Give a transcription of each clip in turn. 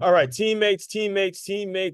All right, teammates,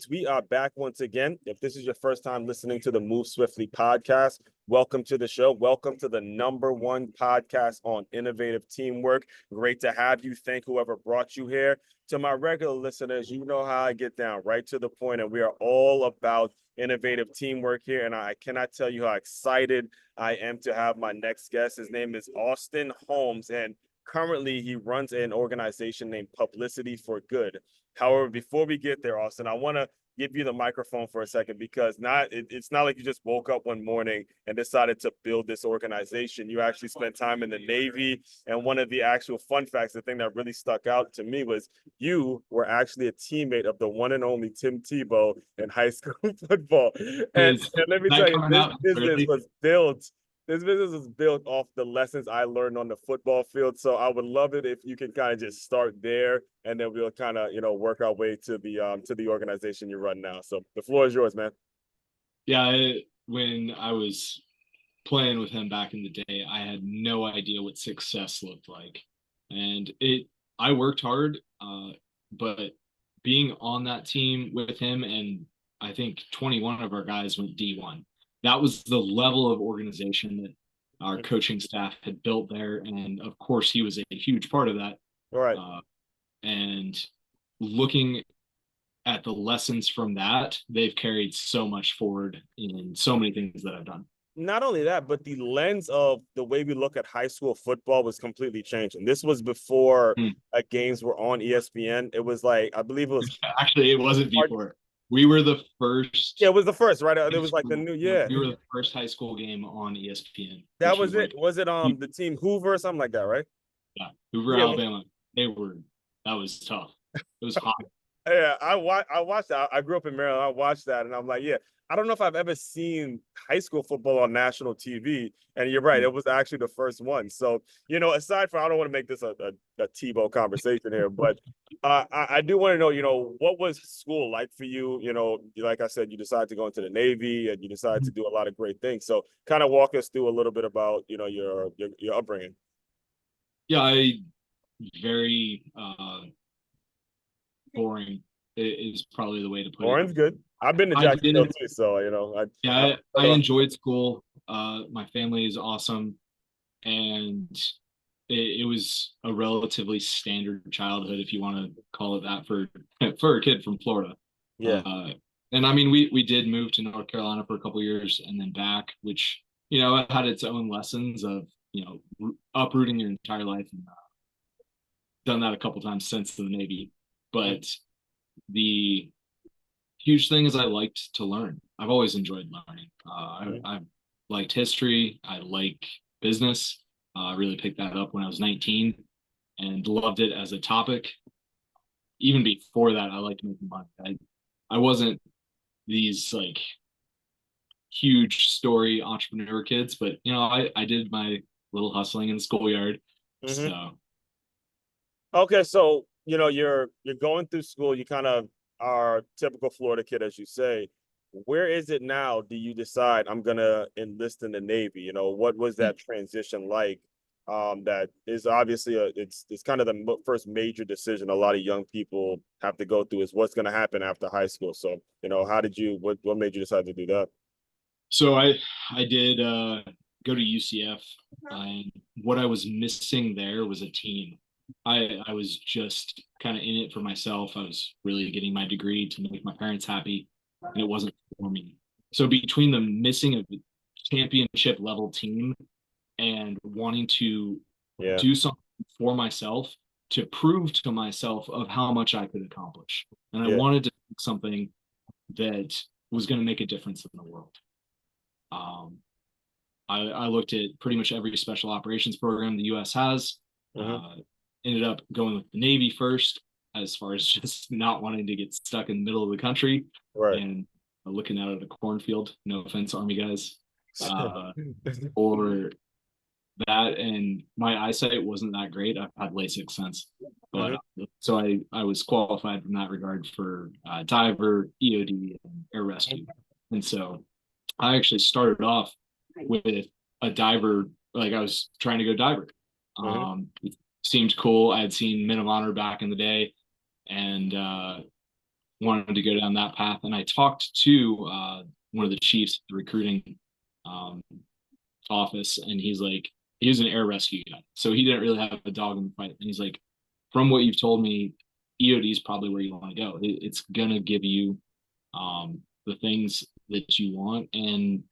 we are back once again. If this is your first time listening to the Move Swiftly podcast, welcome to the show. Welcome to the #1 podcast on innovative teamwork. Great to have you. Thank whoever brought you here. To my regular listeners, you know how I get down right to the point, and we are all about innovative teamwork here. And I cannot tell you how excited I am to have my next guest. His name is Austin Holmes, and currently he runs an organization named Publicity for Good. However, before we get there, Austin, I want to give you the microphone for a second because it's not like you just woke up one morning and decided to build this organization. You actually spent time in the Navy, and one of the actual fun facts, the thing that really stuck out to me was you were actually a teammate of the one and only Tim Tebow in high school football. And let me That tell you, coming out early. this business was built off the lessons I learned on the football field. So I would love it if you can kind of just start there, and then we'll kind of work our way to the organization you run now. So the floor is yours, man. Yeah, when I was playing with him back in the day, I had no idea what success looked like, and I worked hard, but being on that team with him, and I think 21 of our guys went D1. That was the level of organization that our coaching staff had built there, and of course, he was a huge part of that. All right. And looking at the lessons from that, they've carried so much forward in so many things that I've done. Not only that, but the lens of the way we look at high school football was completely changing. This was before games were on ESPN. It was like, I believe it was actually, it wasn't before. We were the first. Yeah, it was the first, right? It was like the new, yeah. We were the first high school game on ESPN. That was it. Was it the team Hoover or something like that, right? Yeah, Hoover, Alabama. That was tough. It was hot. Yeah, I watched that. I grew up in Maryland. I watched that, and I'm like, yeah, I don't know if I've ever seen high school football on national TV. And you're right, it was actually the first one. So, aside from, I don't want to make this a Tebow conversation here, but I do want to know, what was school like for you? Like I said, you decided to go into the Navy, and you decided to do a lot of great things. So, kind of walk us through a little bit about, your upbringing. Yeah, very boring is probably the way to put Boring's it. good. I've been to Jacksonville too, so I enjoyed school. My family is awesome, and it was a relatively standard childhood, if you want to call it that, for a kid from Florida. Yeah. And I mean, we did move to North Carolina for a couple of years and then back, which it had its own lessons of uprooting your entire life, and done that a couple times since the Navy. But the huge thing is I liked to learn. I've always enjoyed learning. I liked history. I like business. I really picked that up when I was 19 and loved it as a topic. Even before that, I liked making money. I wasn't these like huge story entrepreneur kids, but I did my little hustling in the schoolyard. So okay, so you're going through school. You kind of are typical Florida kid, as you say. Where is it now? Do you decide I'm gonna enlist in the Navy? What was that transition like? That is obviously it's kind of the first major decision a lot of young people have to go through is what's going to happen after high school. So what made you decide to do that? So I did go to UCF, and what I was missing there was a team. I was just kind of in it for myself. I was really getting my degree to make my parents happy, and it wasn't for me. So between the missing of the championship level team and wanting to do something for myself to prove to myself of how much I could accomplish, and I wanted to do something that was going to make a difference in the world. I looked at pretty much every special operations program the U.S. has. Ended up going with the Navy first, as far as just not wanting to get stuck in the middle of the country and looking out at a cornfield. No offense, Army guys. Or that, and my eyesight wasn't that great. I've had LASIK since, but so I was qualified in that regard for diver, EOD, and air rescue. And so I actually started off with a diver. Like, I was trying to go diver. It seemed cool. I had seen Men of Honor back in the day, and wanted to go down that path. And I talked to one of the chiefs at the recruiting um, office, and he's like, he was an air rescue guy, so he didn't really have a dog in the fight. And he's like, from what you've told me, EOD is probably where you want to go. It's gonna give you the things that you want, and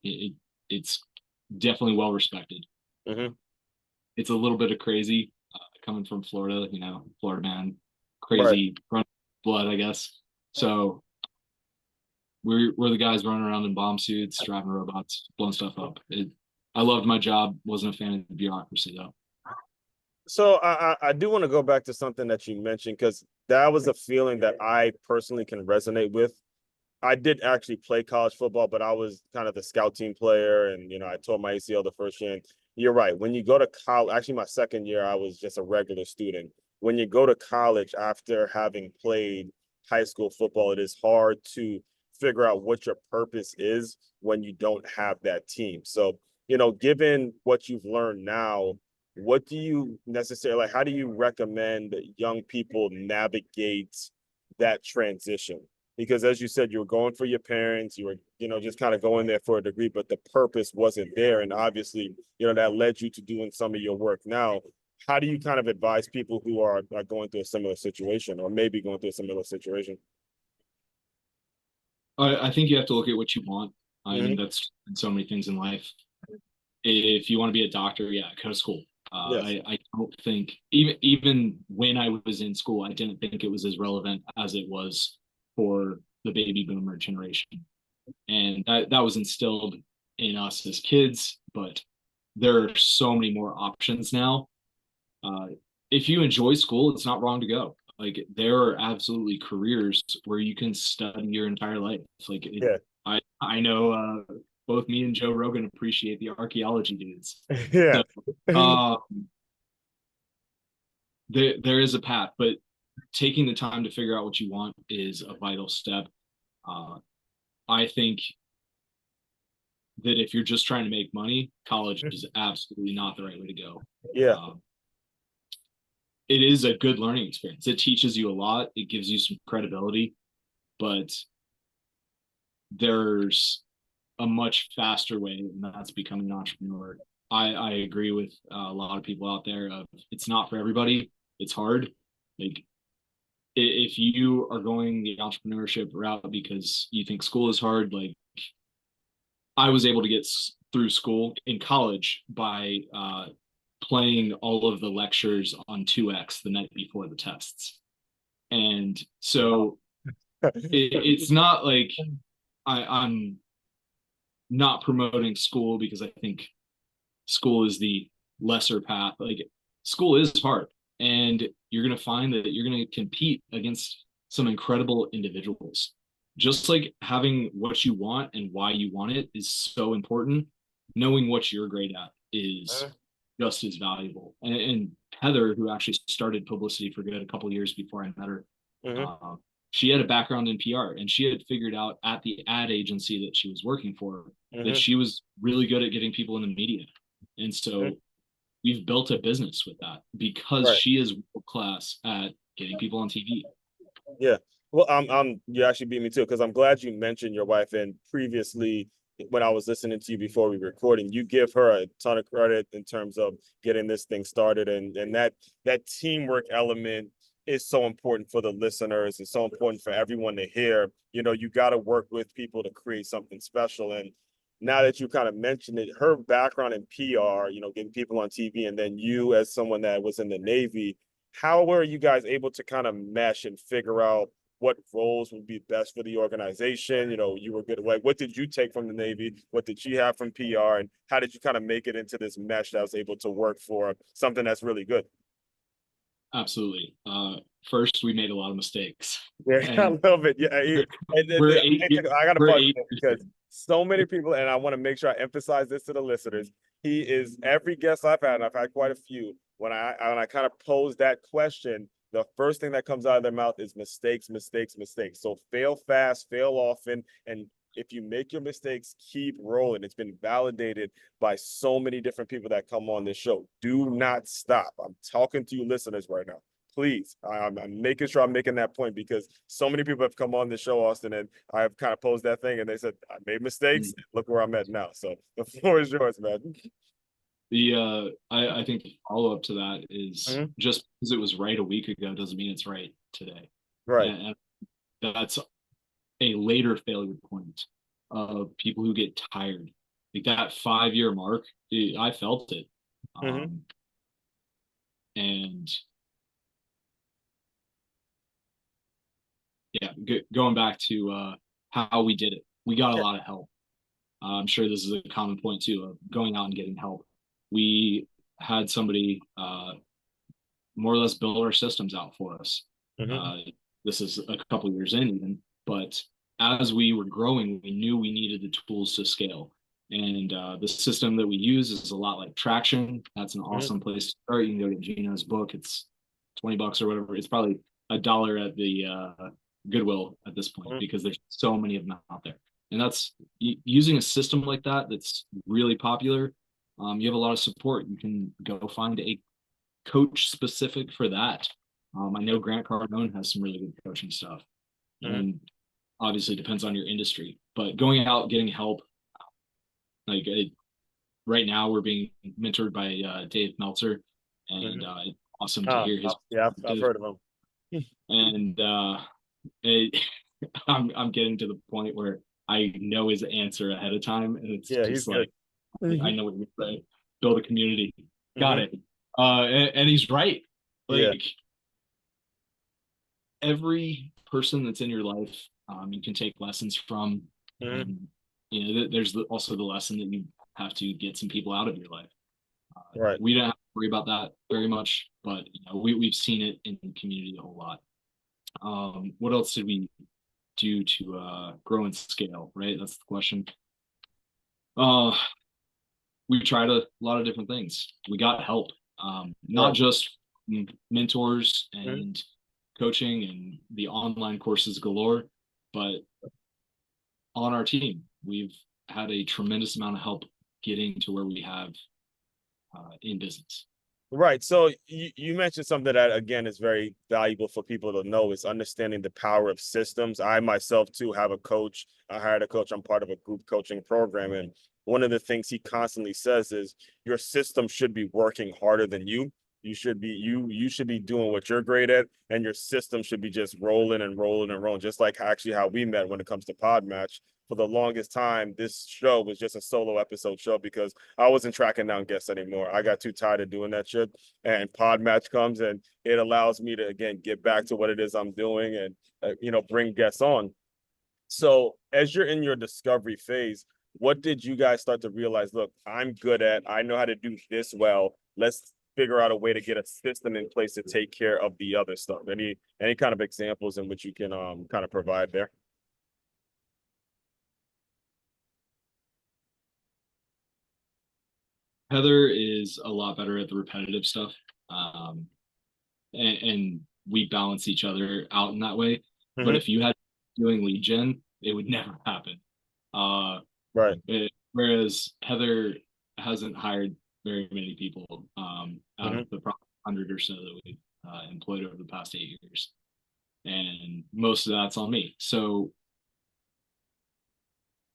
it's definitely well respected. Mm-hmm. It's a little bit of crazy coming from Florida, you know, Florida man, Right. crazy blood, I guess. So we're the guys running around in bomb suits, driving robots, blowing stuff up. I loved my job. Wasn't a fan of the bureaucracy though. So I do want to go back to something that you mentioned because that was a feeling that I personally can resonate with. I did actually play college football, but I was kind of the scout team player, and I tore my ACL the first year. And you're right. When you go to college, actually my second year, I was just a regular student. When you go to college after having played high school football, it is hard to figure out what your purpose is when you don't have that team. So, given what you've learned now, what do you necessarily like? How do you recommend that young people navigate that transition? Because as you said, you were going for your parents, you were, just kind of going there for a degree, but the purpose wasn't there. And obviously, that led you to doing some of your work now. How do you kind of advise people who are going through a similar situation or maybe going through a similar situation? I think you have to look at what you want. I think Mm-hmm. that's in so many things in life. If you want to be a doctor, yeah, go to school. Yes. I don't think even when I was in school, I didn't think it was as relevant as it was for the baby boomer generation, and that was instilled in us as kids. But there are so many more options now. Uh, if you enjoy school, it's not wrong to go. Like there are absolutely careers where you can study your entire life. Yeah. I know both me and Joe Rogan appreciate the archaeology dudes. Yeah. So uh, there is a path, but taking the time to figure out what you want is a vital step. Uh, I think that if you're just trying to make money, college is absolutely not the right way to go. Yeah. Um, it is a good learning experience. It teaches you a lot. It gives you some credibility, but there's a much faster way, and that's becoming an entrepreneur. I agree with a lot of people out there. It's not for everybody. It's hard. Like if you are going the entrepreneurship route because you think school is hard, like I was able to get through school in college by playing all of the lectures on 2x the night before the tests. And so it's not like I'm not promoting school because I think school is the lesser path. Like school is hard, and you're going to find that you're going to compete against some incredible individuals. Just like having what you want and why you want it is so important. Knowing what you're great at is just as valuable. And Heather, who actually started Publicity for good a couple of years before I met her, Mm-hmm. uh, she had a background in PR, and she had figured out at the ad agency that she was working for that Mm-hmm. she was really good at getting people in the media. And Mm-hmm. so we've built a business with that because Right. she is world class at getting people on TV. Yeah. Well, you actually beat me too, because I'm glad you mentioned your wife. And previously, when I was listening to you before we were recording, you give her a ton of credit in terms of getting this thing started, and that teamwork element is so important for the listeners. It's so important for everyone to hear. You got to work with people to create something special. And now that you kind of mentioned it, her background in PR, getting people on TV, and then you as someone that was in the Navy, how were you guys able to kind of mesh and figure out what roles would be best for the organization? You were good. Like, what did you take from the Navy? What did she have from PR? And how did you kind of make it into this mesh that was able to work for something that's really good? Absolutely. First, we made a lot of mistakes, Yeah, I and love it. Yeah, we're 8 years. I got to We're pause eight. you because so many people, and I want to make sure I emphasize this to the listeners. He is every guest I've had, and I've had quite a few. When I kind of pose that question, the first thing that comes out of their mouth is mistakes, mistakes, mistakes. So fail fast, fail often, and if you make your mistakes, keep rolling. It's been validated by so many different people that come on this show. Do not stop. I'm talking to you listeners right now. please. I'm making sure I'm making that point because so many people have come on the show, Austin, and I've kind of posed that thing, and they said I made mistakes. Look where I'm at now. So the floor is yours, man. I think the follow up to that is Mhm. just because it was right a week ago doesn't mean it's right today. Right. And that's a later failure point of people who get tired. Like that 5 year mark, I felt it. Hmm. Um, and yeah, going back to how we did it, we got a Yeah. lot of help. I'm sure this is a common point too of going out and getting help. We had somebody more or less build our systems out for us. Hmm. Uh, this is a couple years in even, but as we were growing, we knew we needed the tools to scale. And the system that we use is a lot like Traction. That's an Hmm. awesome place to start. You can go get Gino's book. It's $20 or whatever. It's probably $1 at the Goodwill at this point Hmm. because there's so many of them out there. And that's using a system like that that's really popular. You have a lot of support. You can go find a coach specific for that. I know Grant Cardone has some really good coaching stuff, Hmm. and obviously depends on your industry. But going out getting help, like right now, we're being mentored by Dave Meltzer, and Hmm. it's awesome to hear his Yeah, I've perspective. heard of him. And it, I'm getting to the point where I know his answer ahead of time, and it's Yeah, he's just good. like I know what you're saying. Build a community. Got Hmm. it. And he's right. Yeah. Like every person that's in your life, you can take lessons from, Hmm. and there's also the lesson that you have to get some people out of your life. Right. We don't have to worry about that very much, but we've seen it in the community a whole lot. What else did we do to grow and scale? Right, that's the question. Uh, we tried a lot of different things. We got help, not Right. just mentors Hmm. and coaching and the online courses galore, but on our team, we've had a tremendous amount of help getting to where we have in business. Right. So you mentioned something that again is very valuable for people to know is understanding the power of systems. I myself too have a coach. I hired a coach. I'm part of a group coaching program. And one of the things he constantly says is your system should be working harder than you. You should be doing what you're great at, and your system should be just rolling and rolling and rolling, just like actually how we met when it comes to Pod Match. For the longest time, this show was just a solo episode show because I wasn't tracking down guests anymore. I got too tired of doing that shit. And Pod Match comes and it allows me to again get back to what it is I'm doing and bring guests on. So as you're in your discovery phase, what did you guys start to realize? Look, I'm good at. I know how to do this well. Let's figure out a way to get a system in place to take care of the other stuff. Any kind of examples in which you can kind of provide there? Heather is a lot better at the repetitive stuff, um, and we balance each other out in that way. But Hmm. if you had doing lead gen, it would never happen. Uh, Right. Whereas Heather hasn't hired very many people out Hmm. of the 100 or so that we've employed over the past 8 years, and most of that's on me. So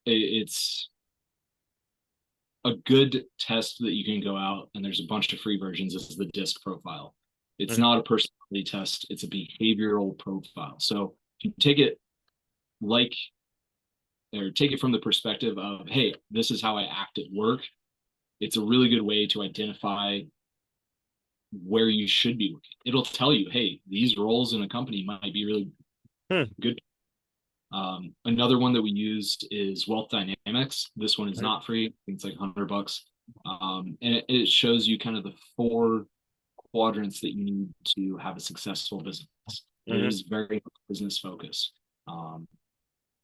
it's a good test that you can go out, and there's a bunch of free versions, is the disc profile. It's Hmm. not a personality test, it's a behavioral profile. So if you take it like, or take it from the perspective of, hey, this is how I act at work, it's a really good way to identify where you should be working. It'll tell you, hey, these roles in a company might be really Hmm. good. Another one that we used is Wealth Dynamics. This one is Hmm. not free. I think it's like $100. And it shows you kind of the four quadrants that you need to have a successful business. And it Hmm. is very business focused,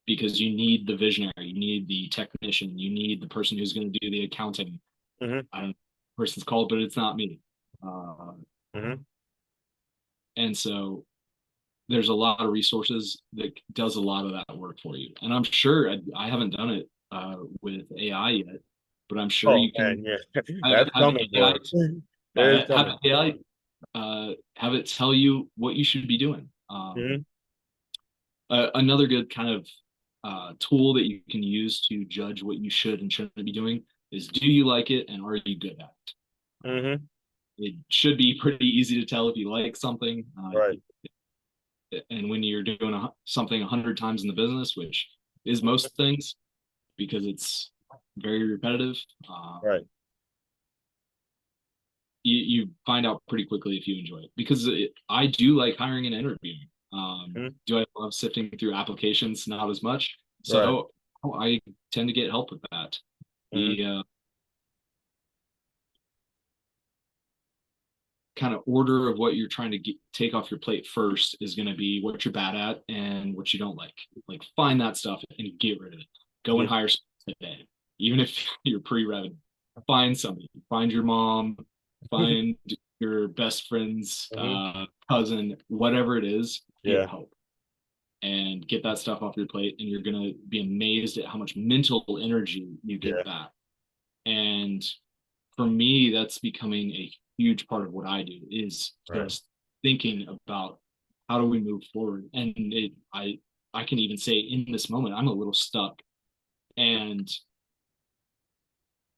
because you need the visionary, you need the technician, you need the person who's going to do the accounting. Hmm. I don't know what person's called, but it's not me. Uh, Hmm. and so there's a lot of resources that does a lot of that work for you. And I'm sure I haven't done it with AI yet, but I'm sure Oh you can man, yeah, have, that's have coming, AI bro. It is have coming. AI. have it tell you what you should be doing. Mm-hmm. Another good kind of tool that you can use to judge what you should and shouldn't be doing is, do you like it and are you good at it? Mm-hmm. It should be pretty easy to tell if you like something. Right. And when you're doing something 100 times in the business, which is most things, because it's very repetitive, Right. you find out pretty quickly if you enjoy it. Because I do like hiring and interviewing. Mm-hmm. Do I love sifting through applications? Not as much. Right. So I tend to get help with that. Mm-hmm. The kind of order of what you're trying to take off your plate first is going to be what you're bad at and what you don't like. Like, find that stuff and get rid of it. Go and Yeah. hire today, even if you're pre-revenue. Find somebody. Find your mom. Find your best friend's Mm-hmm. cousin. Whatever it is, get Yeah. help and get that stuff off your plate. And you're going to be amazed at how much mental energy you Yeah. get back. And for me, that's becoming a huge part of what I do, is Right. just thinking about how do we move forward. And I can even say, in this moment, I'm a little stuck, and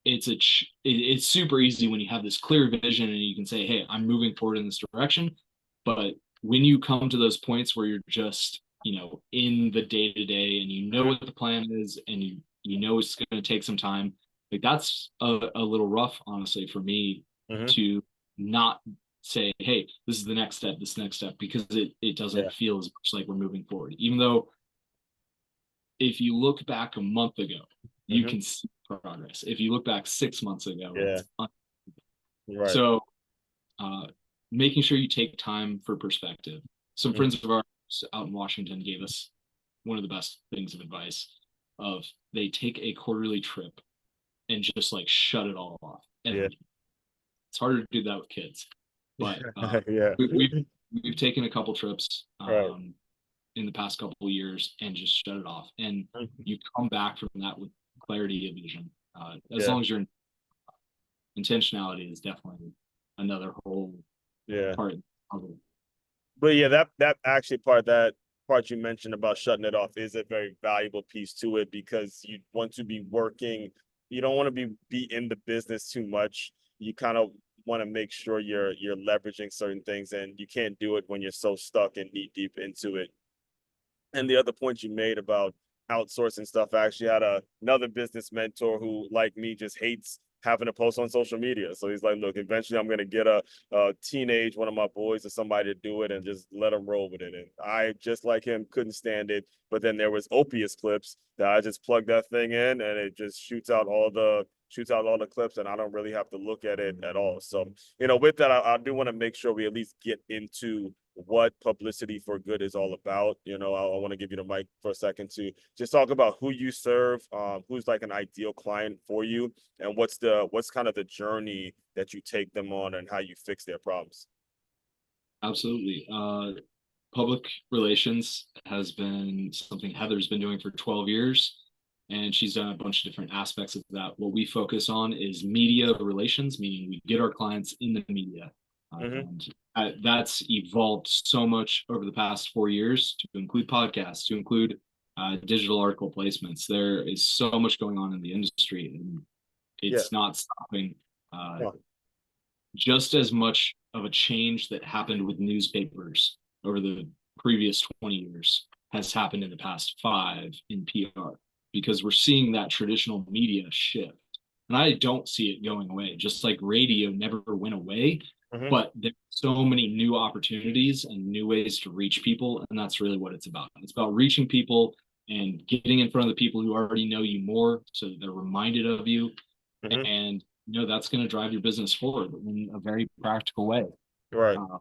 it's super easy when you have this clear vision and you can say, hey, I'm moving forward in this direction. But when you come to those points where you're just, in the day to day, and you know Mm-hmm. what the plan is, and you know it's going to take some time, like, that's a little rough, honestly, for me, Mm-hmm. to not say, hey, this is the next step, this next step, because it Yeah. doesn't feel as much like we're moving forward. Even though, if you look back a month ago, you Mm-hmm. can see progress. If you look back 6 months ago, Yeah. it's Right. so uh, making sure you take time for perspective. Some Mm-hmm. friends of ours out in Washington gave us one of the best things of advice, of they take a quarterly trip and just like shut it all off. Yeah. Everything. It's harder to do that with kids, but Yeah. we've taken a couple trips Right. in the past couple of years and just shut it off. And Mhm. you come back from that with clarity of vision. As Yeah. long as your intentionality is definitely another whole Yeah. part of it. But yeah, that actually that part you mentioned about shutting it off is a very valuable piece to it, because you want to be working, you don't want to be in the business too much. You kind of want to make sure you're leveraging certain things, and you can't do it when you're so stuck and knee deep into it. And the other point you made about outsourcing stuff, I actually had another business mentor who, like me, just hates having to post on social media. So he's like, look, eventually I'm going to get a teenage, one of my boys or somebody to do it, and just let them roll with it. And I, just like him, couldn't stand it. But then there was Opius clips that I just plug that thing in, and it just shoots out all the clips, and I don't really have to look at it at all. So, with that, I do want to make sure we at least get into what Publicity for Good is all about. I want to give you the mic for a second to just talk about who you serve, who's like an ideal client for you, and what's kind of the journey that you take them on, and how you fix their problems. Absolutely. Public relations has been something Heather's been doing for 12 years, and she's done a bunch of different aspects of that. What we focus on is media relations, meaning we get our clients in the media. Mm-hmm. And that's evolved so much over the past 4 years to include podcasts, to include digital article placements. There is so much going on in the industry, and Yeah. it's not stopping. Uh, Huh. just as much of a change that happened with newspapers over the previous 20 years has happened in the past 5 in PR, because we're seeing that traditional media shift. And I don't see it going away, just like radio never went away. Mm-hmm. But there's so many new opportunities and new ways to reach people. And that's really what it's about. It's about reaching people and getting in front of the people who already know you more, so that they're reminded of you. Mm-hmm. And that's going to drive your business forward in a very practical way. Right. uh,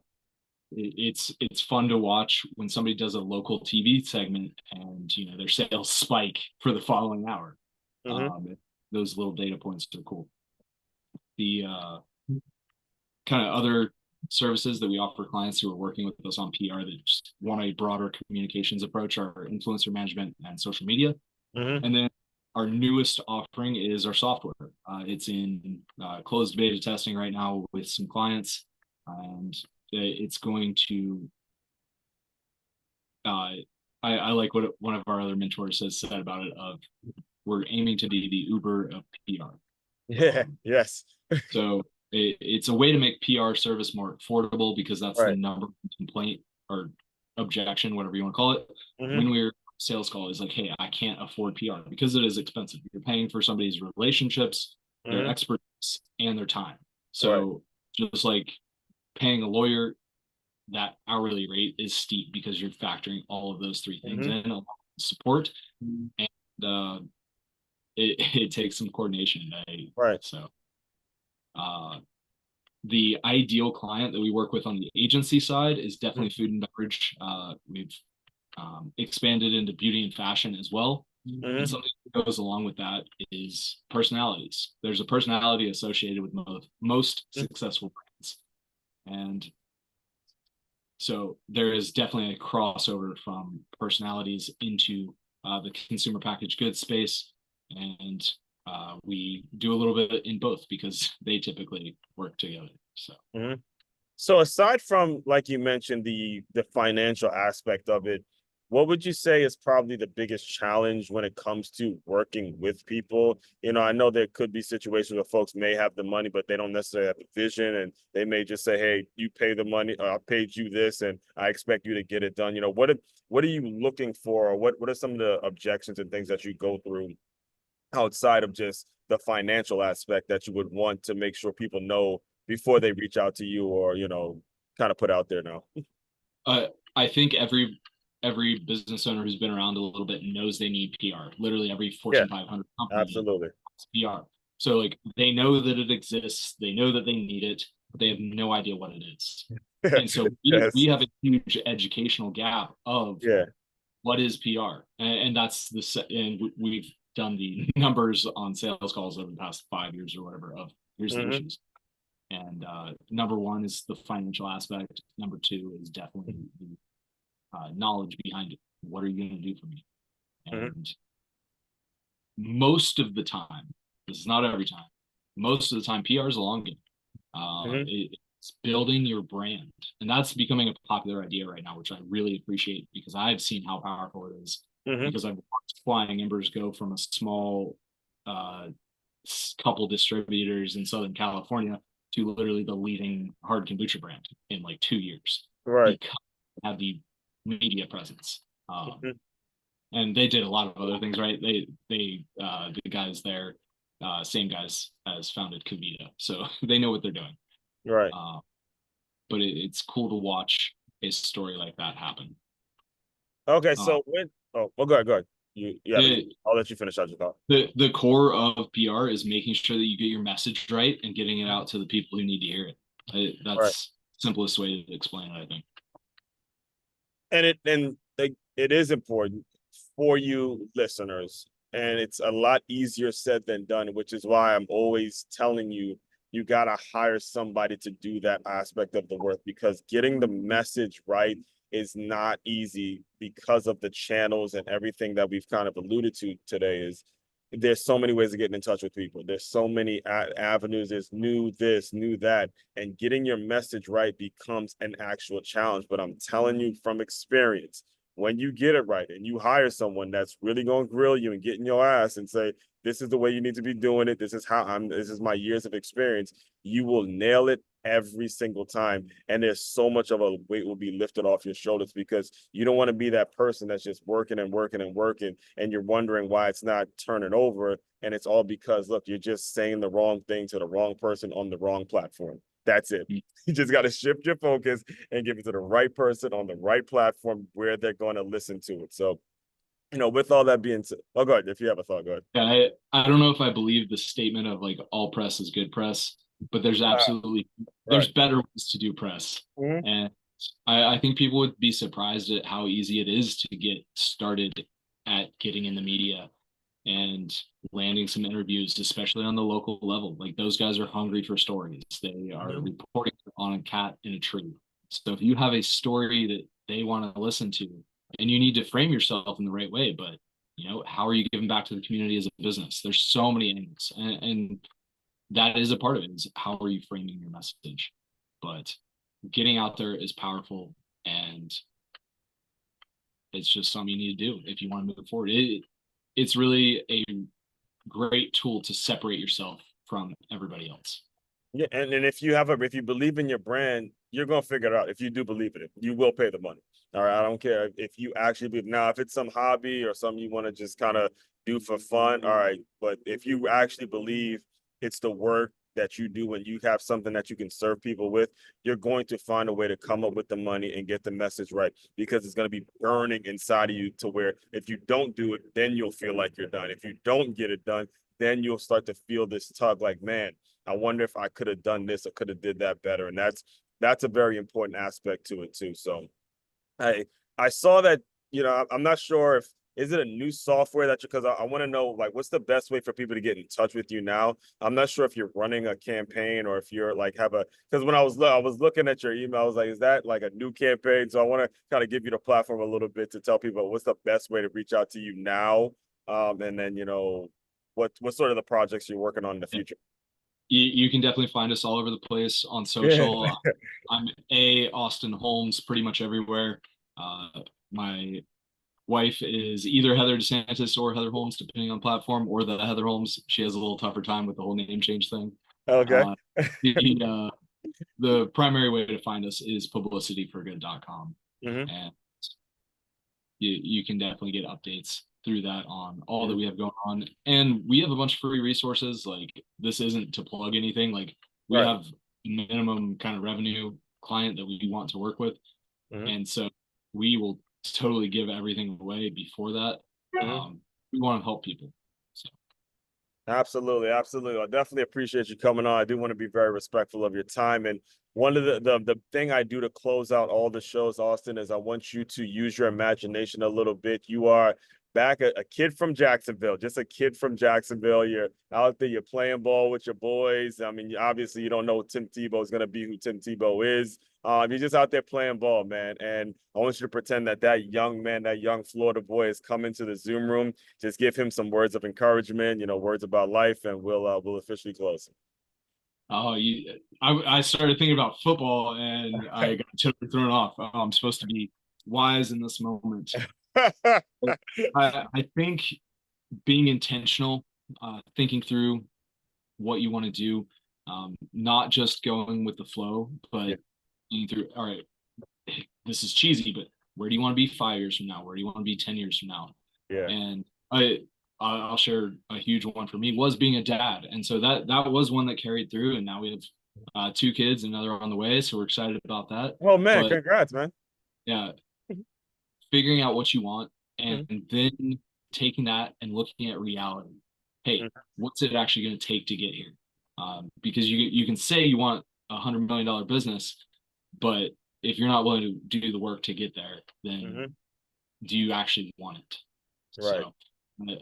it's fun to watch when somebody does a local TV segment, and their sales spike for the following hour. Mm-hmm. Those little data points are cool. The kind of other services that we offer clients who are working with us on PR that just want a broader communications approach are influencer management and social media. Mm-hmm. And then our newest offering is our software. It's in closed beta testing right now with some clients. and it's going to. I like what one of our other mentors has said about it. Of we're aiming to be the Uber of PR. Yeah. Yes. So it's a way to make PR service more affordable, because that's the Right. number one complaint or objection, whatever you want to call it, Mm-hmm. when we're sales call is like, hey, I can't afford PR because it is expensive. You're paying for somebody's relationships, their Mm-hmm. expertise, and their time. Right. So just like paying a lawyer, that hourly rate is steep because you're factoring all of those three things Mm-hmm. in, along with support, and it takes some coordination. Right. So uh, the ideal client that we work with on the agency side is definitely food and beverage. We've expanded into beauty and fashion as well. And Mm-hmm. something that goes along with that is personalities. There's a personality associated with most successful brands. And so there is definitely a crossover from personalities into the consumer packaged goods space. And we do a little bit in both because they typically work together. So Mm-hmm. So aside from, like you mentioned, the financial aspect of it, what would you say is probably the biggest challenge when it comes to working with people? You know, I know there could be situations where folks may have the money, but they don't necessarily have the vision, and they may just say, "Hey, you pay the money, I paid you this, and I expect you to get it done." You know, what are you looking for, or what are some of the objections and things that you go through outside of just the financial aspect that you would want to make sure people know before they reach out to you, or kind of put out there now? uh, I think every business owner who's been around a little bit knows they need PR. Literally every Yeah, Fortune 500 company absolutely. has PR. So like they know that it exists, they know that they need it, but they have no idea what it is. And so we Yes. have a huge educational gap of Yeah. what is PR, and that's and we've done the numbers on sales calls over the past 5 years or whatever of here's the Hmm. issues. And number one is the financial aspect. Number two is definitely the knowledge behind it. What are you going to do for me? Hmm. And most of the time, this is not every time, most of the time, PR is a long game. Hmm. It's building your brand. And that's becoming a popular idea right now, which I really appreciate because I've seen how powerful it is. Hmm. Because I've watched Flying Embers go from a small uh, couple distributors in Southern California to literally the leading hard kombucha brand in like 2 years Right. because they have the media presence. Hmm. And they did a lot of other things, right? They the guys there, same guys as founded Kavita, so they know what they're doing. Right. Uh, but it's cool to watch a story like that happen. Okay. Uh, So when, oh, well, go ahead. Go ahead. You have any, it, I'll let you finish out your thought. the core of PR is making sure that you get your message right and getting it out to the people who need to hear it. Right. That's simplest way to explain it, I think. And like, it is important for you listeners, and it's a lot easier said than done, which is why I'm always telling you, you got to hire somebody to do that aspect of the work, because getting the message right is not easy because of the channels and everything that we've kind of alluded to today. Is there's so many ways of getting in touch with people. There's so many avenues. There's new this, new that, and getting your message right becomes an actual challenge. But I'm telling you from experience, when you get it right and you hire someone that's really going to grill you and get in your ass and say, this is the way you need to be doing it, this is how this is my years of experience, you will nail it every single time. And there's so much of a weight will be lifted off your shoulders, because you don't want to be that person that's just working and working and working, and you're wondering why it's not turning over. And it's all because, look, you're just saying the wrong thing to the wrong person on the wrong platform. That's it. You just got to shift your focus and give it to the right person on the right platform where they're going to listen to it. So, with all that being said, oh, go ahead. If you have a thought, go ahead. Yeah, I don't know if I believe the statement of like all press is good press, but there's Right. better ways to do press. Mm-hmm. And I think people would be surprised at how easy it is to get started at getting in the media and landing some interviews, especially on the local level. Like those guys are hungry for stories. They are Mm-hmm. reporting on a cat in a tree. So if you have a story that they want to listen to, and you need to frame yourself in the right way, but how are you giving back to the community as a business? There's so many angles, and that is a part of it. Is how are you framing your message? But getting out there is powerful, and it's just something you need to do if you want to move forward. It's really a great tool to separate yourself from everybody else. Yeah, and if you believe in your brand, you're gonna figure it out. If you do believe in it, you will pay the money. All right. I don't care if you actually believe. Now, if it's some hobby or something you want to just kind of do for fun, all right. But if you actually believe it's the work that you do and you have something that you can serve people with, you're going to find a way to come up with the money and get the message right, because it's going to be burning inside of you to where if you don't do it, then you'll feel like you're done. If you don't get it done, then you'll start to feel this tug like, man, I wonder if I could have done this or could have did that better. And that's a very important aspect to it too. So I I saw that, I'm not sure if is it a new software that you, because I want to know like what's the best way for people to get in touch with you now. I'm not sure if you're running a campaign or if you're like have a, because when I was looking at your email, I was like, is that like a new campaign? So I want to kind of give you the platform a little bit to tell people what's the best way to reach out to you now. And then what sort of the projects you're working on in the future. You can definitely find us all over the place on Yeah. social. I'm a Austin Holmes pretty much everywhere. My wife is either Heather DeSantis or Heather Holmes, depending on platform, or the Heather Holmes. She has a little tougher time with the whole name change thing. Okay. Uh, the the primary way to find us is publicityforgood.com, Hmm. and you can definitely get updates through that on all that Hmm. we have going on. And we have a bunch of free resources. Like, this isn't to plug anything. Like, we Right. have a minimum kind of revenue client that we want to work with. Hmm. And so we will totally give everything away before that. Hmm. Um, we want to help people. So, Absolutely, absolutely. I definitely appreciate you coming on. I do want to be very respectful of your time. And one of the thing I do to close out all the shows, Austin, is I want you to use your imagination a little bit. You are back a kid from Jacksonville, just a kid from Jacksonville. You're out there, you're playing ball with your boys. I mean, obviously you don't know Tim Tebow is going to be who Tim Tebow is. You're just out there playing ball, man. And I want you to pretend that that young man, that young Florida boy has come into the Zoom room. Just give him some words of encouragement, words about life, and we'll officially close. I started thinking about football and I got totally thrown off. I'm supposed to be wise in this moment. I think being intentional, thinking through what you want to do, not just going with the flow, Yeah, but thinking through, all right, this is cheesy, but where do you want to be 5 years from now? Where do you want to be 10 years from now? yeah. And I'll share a huge one for me was being a dad. And so that was one that carried through. And now we have two kids, another on the way. So we're excited about that. Oh man, But congrats, man. yeah, figuring out what you want and Mhm. then taking that and looking at reality. Hey, Mhm. what's it actually going to take to get here? Because you can say you want $100 million business, but if you're not willing to do the work to get there, then Mhm. do you actually want it? Right. So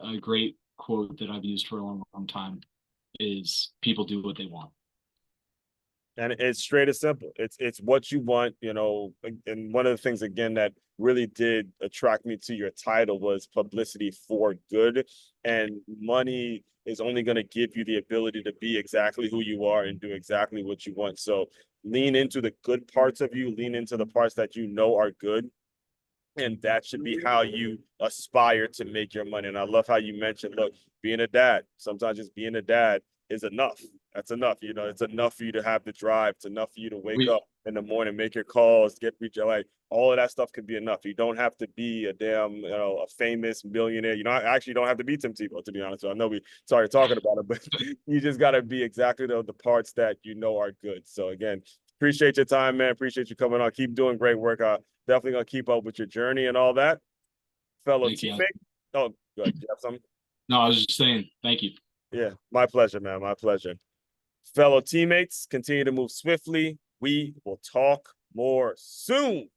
a great quote that I've used for a long, long time is people do what they want. And it's straight as simple. It's what you want, and one of the things again that really did attract me to your title was publicity for good. And money is only going to give you the ability to be exactly who you are and do exactly what you want. So lean into the good parts of you, lean into the parts that you know are good, and that should be how you aspire to make your money. And I love how you mentioned, look, being a dad, sometimes just being a dad is enough. That's enough. It's enough for you to have the drive. It's enough for you to wake We up in the morning, make your calls, reach out. Like all of that stuff could be enough. You don't have to be a damn, a famous millionaire. Actually don't have to be Tim Tebow, to be honest. So I know we started talking about it, but you just got to be exactly the parts that you know are good. So again, appreciate your time, man. Appreciate you coming on. Keep doing great work. Definitely gonna keep up with your journey and all that. Fellow thank you. teammate. Oh, good. You have something? No, I was just saying thank you. Yeah, my pleasure, man. My pleasure. Fellow teammates, continue to move swiftly. We will talk more soon.